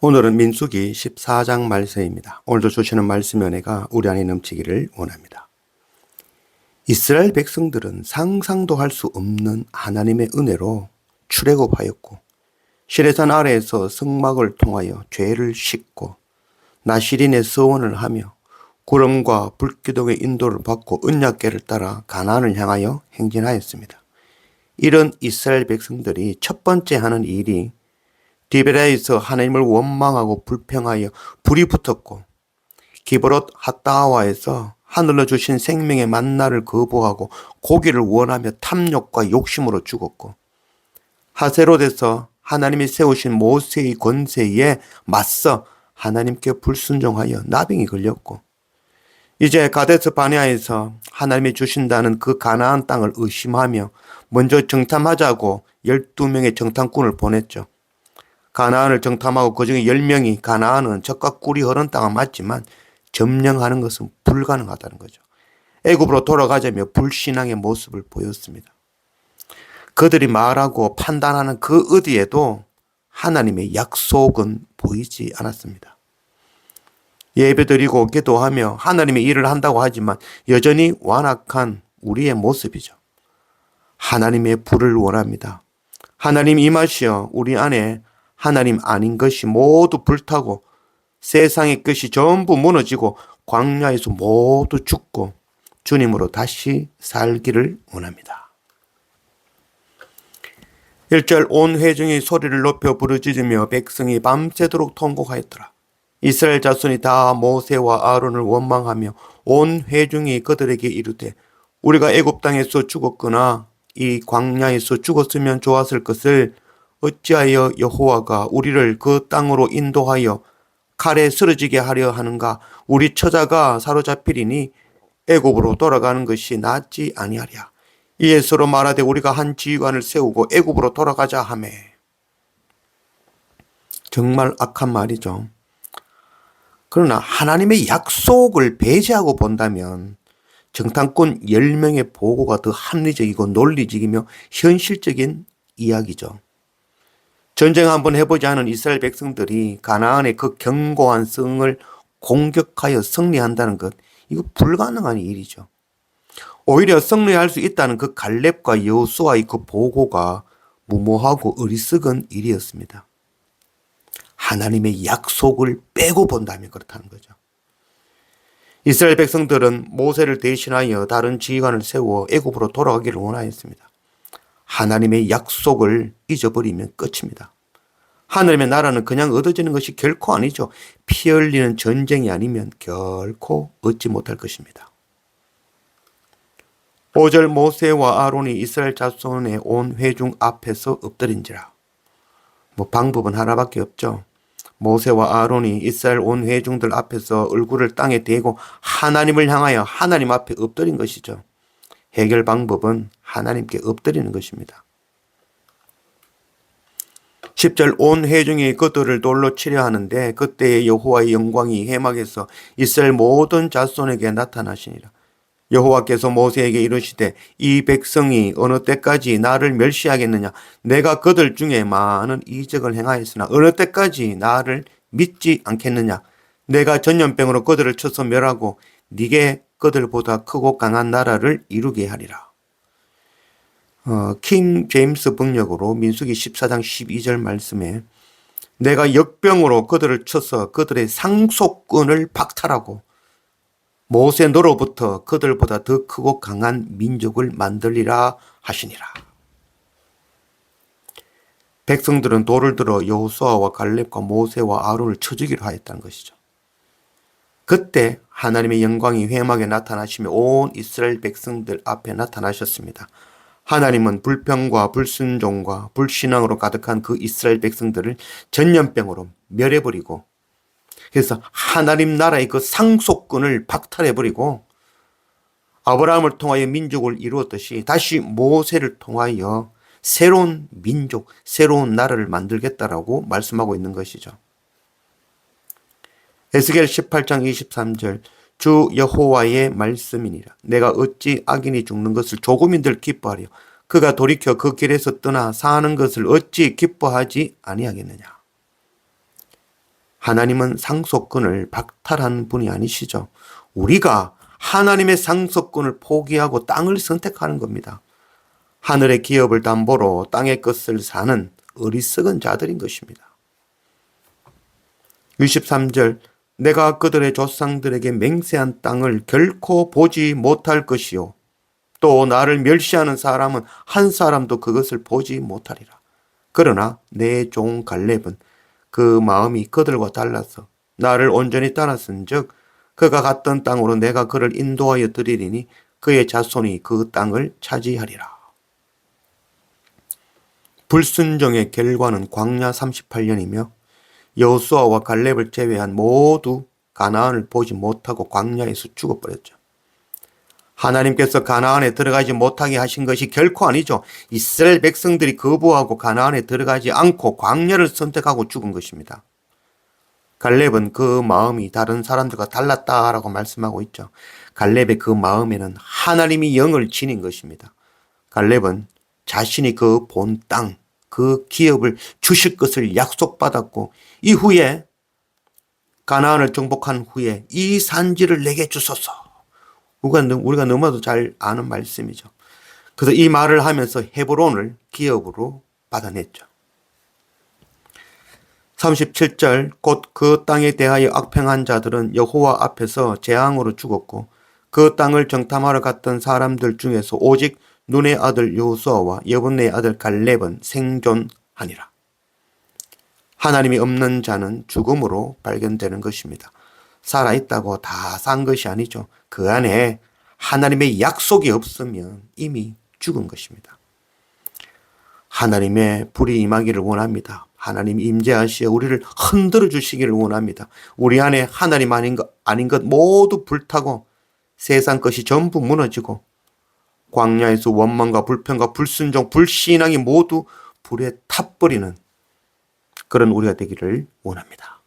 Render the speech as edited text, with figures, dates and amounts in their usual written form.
오늘은 민수기 14장 말씀입니다. 오늘도 주시는 말씀의 은혜가 우리 안에 넘치기를 원합니다. 이스라엘 백성들은 상상도 할 수 없는 하나님의 은혜로 출애굽하였고 시내산 아래에서 성막을 통하여 죄를 씻고 나시린의 서원을 하며 구름과 불기둥의 인도를 받고 언약궤를 따라 가나안을 향하여 행진하였습니다. 이런 이스라엘 백성들이 첫 번째 하는 일이 디베라에서 하나님을 원망하고 불평하여 불이 붙었고, 기브롯 핫다와에서 하늘로 주신 생명의 만나를 거부하고 고기를 원하며 탐욕과 욕심으로 죽었고, 하세롯에서 하나님이 세우신 모세의 권세에 맞서 하나님께 불순종하여 나병이 걸렸고, 이제 가데스 바네아에서 하나님이 주신다는 그 가나안 땅을 의심하며 먼저 정탐하자고 12명의 정탐꾼을 보냈죠. 가나안을 정탐하고 그중에 10명이 가나안은 젖과 꿀이 흐르는 땅은 맞지만 점령하는 것은 불가능하다는 거죠. 애굽으로 돌아가자며 불신앙의 모습을 보였습니다. 그들이 말하고 판단하는 그 어디에도 하나님의 약속은 보이지 않았습니다. 예배드리고 기도하며 하나님의 일을 한다고 하지만 여전히 완악한 우리의 모습이죠. 하나님의 불을 원합니다. 하나님 임하시어 우리 안에 하나님 아닌 것이 모두 불타고 세상의 것이 전부 무너지고 광야에서 모두 죽고 주님으로 다시 살기를 원합니다. 1절 온 회중이 소리를 높여 부르짖으며 백성이 밤새도록 통곡하였더라. 이스라엘 자손이 다 모세와 아론을 원망하며 온 회중이 그들에게 이르되 우리가 애굽 땅에서 죽었거나 이 광야에서 죽었으면 좋았을 것을 어찌하여 여호와가 우리를 그 땅으로 인도하여 칼에 쓰러지게 하려 하는가? 우리 처자가 사로잡히리니 애굽으로 돌아가는 것이 낫지 아니하랴. 이에 서로 말하되 우리가 한 지휘관을 세우고 애굽으로 돌아가자 하매. 정말 악한 말이죠. 그러나 하나님의 약속을 배제하고 본다면 정탐꾼 10명의 보고가 더 합리적이고 논리적이며 현실적인 이야기죠. 전쟁 한번 해보지 않은 이스라엘 백성들이 가나안의 그 견고한 성을 공격하여 승리한다는 것, 이거 불가능한 일이죠. 오히려 승리할 수 있다는 그 갈렙과 여호수아의 그 보고가 무모하고 어리석은 일이었습니다. 하나님의 약속을 빼고 본다면 그렇다는 거죠. 이스라엘 백성들은 모세를 대신하여 다른 지휘관을 세워 애굽으로 돌아가기를 원하였습니다. 하나님의 약속을 잊어버리면 끝입니다. 하나님의 나라는 그냥 얻어지는 것이 결코 아니죠. 피 흘리는 전쟁이 아니면 결코 얻지 못할 것입니다. 5절 모세와 아론이 이스라엘 자손의 온 회중 앞에서 엎드린지라. 방법은 하나밖에 없죠. 모세와 아론이 이스라엘 온 회중들 앞에서 얼굴을 땅에 대고 하나님을 향하여 하나님 앞에 엎드린 것이죠. 해결 방법은 하나님께 엎드리는 것입니다. 10절 온 회중이 그들을 돌로 치려 하는데 그때에 여호와의 영광이 회막에서 이스라엘 모든 자손에게 나타나시니라. 여호와께서 모세에게 이르시되 이 백성이 어느 때까지 나를 멸시하겠느냐. 내가 그들 중에 많은 이적을 행하였으나 어느 때까지 나를 믿지 않겠느냐. 내가 전염병으로 그들을 쳐서 멸하고 네게 그들보다 크고 강한 나라를 이루게 하리라. 킹 제임스 번역으로 민수기 14장 12절 말씀에 내가 역병으로 그들을 쳐서 그들의 상속권을 박탈하고 모세 너로부터 그들보다 더 크고 강한 민족을 만들리라 하시니라. 백성들은 돌을 들어 여호수아와 갈렙과 모세와 아론을 쳐 죽이려 하였다는 것이죠. 그때 하나님의 영광이 회막에 나타나시며 온 이스라엘 백성들 앞에 나타나셨습니다. 하나님은 불평과 불순종과 불신앙으로 가득한 그 이스라엘 백성들을 전염병으로 멸해버리고 그래서 하나님 나라의 그 상속권을 박탈해버리고 아브라함을 통하여 민족을 이루었듯이 다시 모세를 통하여 새로운 민족, 새로운 나라를 만들겠다라고 말씀하고 있는 것이죠. 에스겔 18장 23절 주 여호와의 말씀이니라. 내가 어찌 악인이 죽는 것을 조금인들 기뻐하려 그가 돌이켜 그 길에서 떠나 사는 것을 어찌 기뻐하지 아니하겠느냐. 하나님은 상속권을 박탈하는 분이 아니시죠. 우리가 하나님의 상속권을 포기하고 땅을 선택하는 겁니다. 하늘의 기업을 담보로 땅의 것을 사는 어리석은 자들인 것입니다. 63절 내가 그들의 조상들에게 맹세한 땅을 결코 보지 못할 것이요 또 나를 멸시하는 사람은 한 사람도 그것을 보지 못하리라. 그러나 내 종 갈렙은 그 마음이 그들과 달라서 나를 온전히 따랐은즉 그가 갔던 땅으로 내가 그를 인도하여 드리리니 그의 자손이 그 땅을 차지하리라. 불순종의 결과는 광야 38년이며 여호수아와 갈렙을 제외한 모두 가나안을 보지 못하고 광야에서 죽어버렸죠. 하나님께서 가나안에 들어가지 못하게 하신 것이 결코 아니죠. 이스라엘 백성들이 거부하고 가나안에 들어가지 않고 광야를 선택하고 죽은 것입니다. 갈렙은 그 마음이 다른 사람들과 달랐다라고 말씀하고 있죠. 갈렙의 그 마음에는 하나님이 영을 지닌 것입니다. 갈렙은 자신이 그 본 땅, 그 기업을 주실 것을 약속받았고 이후에 가나안을 정복한 후에 이 산지를 내게 주소서. 우리가 너무나도 잘 아는 말씀이죠. 그래서 이 말을 하면서 헤브론을 기업으로 받아냈죠. 37절 곧 그 땅에 대하여 악평한 자들은 여호와 앞에서 재앙으로 죽었고 그 땅을 정탐하러 갔던 사람들 중에서 오직 눈의 아들 여호수아와 여분의 아들 갈렙은 생존하니라. 하나님이 없는 자는 죽음으로 발견되는 것입니다. 살아있다고 다 산 것이 아니죠. 그 안에 하나님의 약속이 없으면 이미 죽은 것입니다. 하나님의 불이 임하기를 원합니다. 하나님 임재하시어 우리를 흔들어 주시기를 원합니다. 우리 안에 하나님 아닌 것 모두 불타고 세상 것이 전부 무너지고 광야에서 원망과 불평과 불순종, 불신앙이 모두 불에 타버리는 그런 우리가 되기를 원합니다.